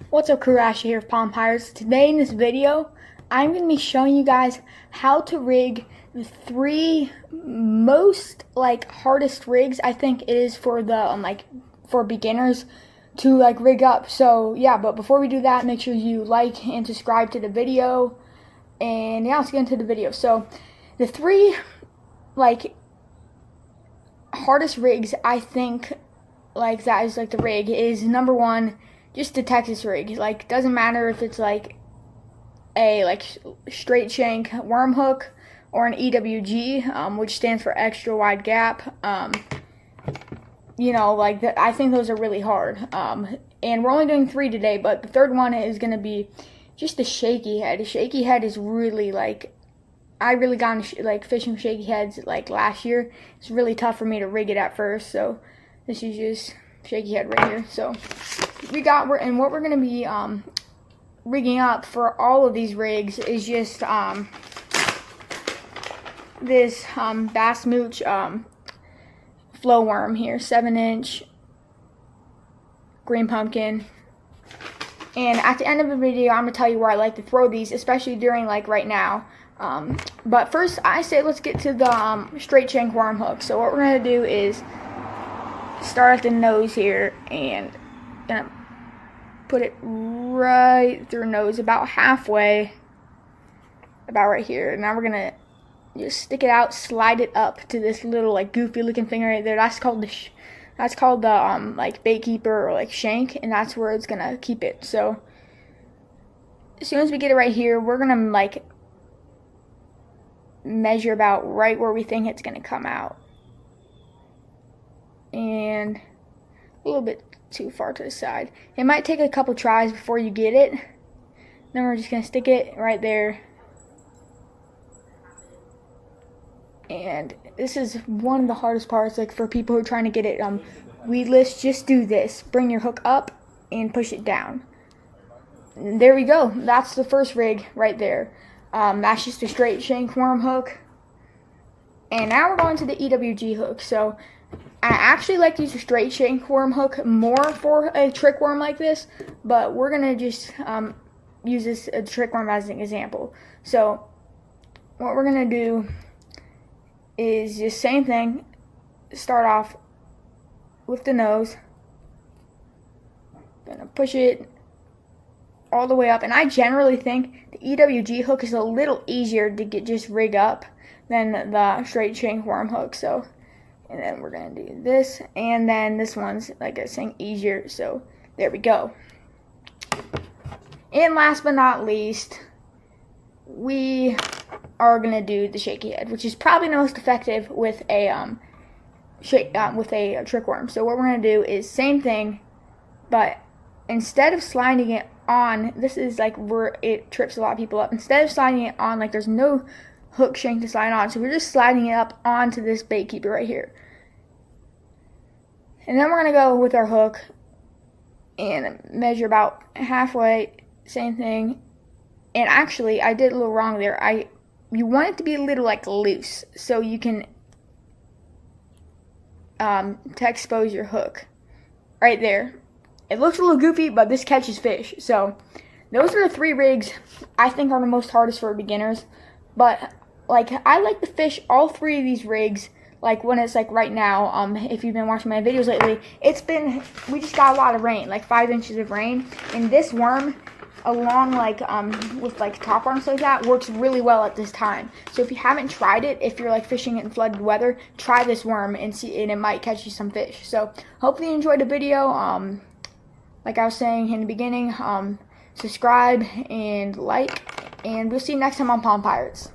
What's up, crew? Ashley here of Palm Pirates. Today in this video, I'm going to be showing you guys how to rig the three most hardest rigs I think it is for the for beginners to rig up. So yeah, but before we do that, make sure you like and subscribe to the video. And yeah, let's get into the video. So the three hardest rigs I think that is the rig is number one, just the Texas rig. Doesn't matter if it's a straight shank worm hook or an EWG, which stands for extra wide gap. I think those are really hard. And we're only doing three today, but the third one is gonna be just the shaky head. The shaky head is really I really got into fishing shaky heads last year. It's really tough for me to rig it at first, so this is just shaky head right here. So what we're gonna be rigging up for all of these rigs is just this Bass Mooch flow worm here, 7-inch green pumpkin. And at the end of the video, I'm gonna tell you where I like to throw these, especially during right now. But first, I say let's get to the straight shank worm hook. So what we're gonna do is start at the nose here and gonna put it right through nose, about halfway, about right here. And now we're gonna just stick it out, slide it up to this little goofy looking thing right there. That's called the bait keeper or shank, and that's where it's gonna keep it. So as soon as we get it right here, we're gonna measure about right where we think it's gonna come out, and a little bit too far to the side. It might take a couple tries before you get it. Then we're just gonna stick it right there. And this is one of the hardest parts, for people who are trying to get it weedless. Just do this: bring your hook up and push it down. And there we go. That's the first rig right there. That's just a straight shank worm hook. And now we're going to the EWG hook. So I actually like to use a straight shank worm hook more for a trick worm like this, but we're gonna just use this trick worm as an example. So what we're gonna do is just same thing. Start off with the nose. Gonna push it all the way up, and I generally think the EWG hook is a little easier to just rig up than the straight shank worm hook. So, and then we're gonna do this, and then this one's, like I was saying, easier. So there we go. And last but not least, we are gonna do the shaky head, which is probably the most effective with a trick worm. So what we're gonna do is same thing, but instead of sliding it on, this is where it trips a lot of people up. Instead of sliding it on, there's no hook shank to slide on, so we're just sliding it up onto this bait keeper right here. And then we're gonna go with our hook and measure about halfway, same thing. And actually, I did a little wrong there. You want it to be a little loose, so you can to expose your hook right there. It looks a little goofy, but this catches fish. So those are the three rigs I think are the most hardest for beginners. But I like to fish all three of these rigs when it's right now. If you've been watching my videos lately, we just got a lot of rain, 5 inches of rain, and this worm along with top worms like that works really well at this time. So if you haven't tried it, if you're fishing in flooded weather, try this worm and see, and it might catch you some fish. So hopefully you enjoyed the video. Like I was saying in the beginning, subscribe and like, and we'll see you next time on Palm Pirates.